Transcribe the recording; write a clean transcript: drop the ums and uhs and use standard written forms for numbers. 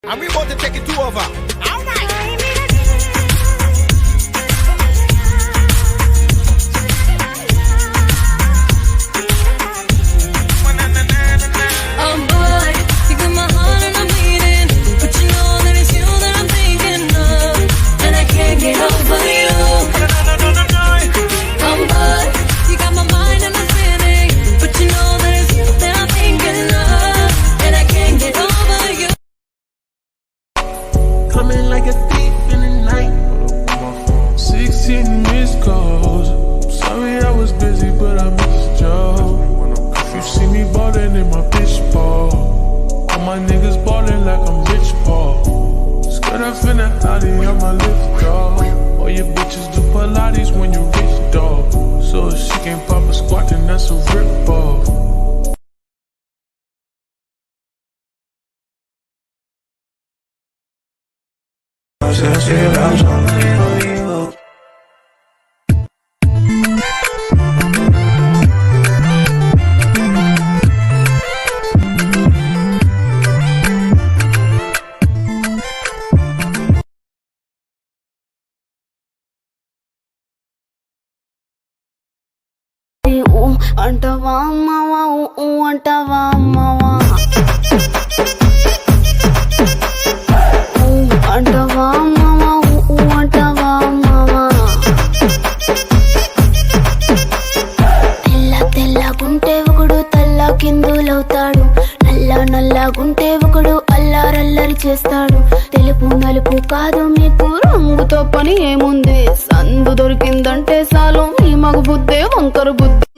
And we about to take it two over. All right. I'm bored, you got my heart and I'm beating, but you know that it's you that I'm thinking of, and I can't get over you. I'm bored, you got my mind and I'm spinning, but you know that it's you that I'm thinking of, and I can't get over you. Coming like a thief in the night. 16 missed calls. Sorry I was busy, but I missed y'all. You see me ballin' in my bitch ball. All my niggas ballin' like I'm rich Paul. Skirt up in the Audi on my lift, dog. All your bitches do Pilates when you rich, dog. So if she can't pop a squat, then that's a rip off. అంటవా అమ్మవా అంటవా అమ్మవా అంటవా అమ్మవా అంటవా అమ్మవా తెల్ల తెల్లగుంటే ఒకడు తల్ల కిందులవుతాడు, నల్ల నల్లగుంటే ఒకడు అల్లారల్లరి చేస్తాడు. తెలుపు నలుపు కాదు మీకు రంగుతో పని ఏముంది, సందు దొరికిందంటే చాలు మీ మగ బుద్ధే వంకర బుద్ధి.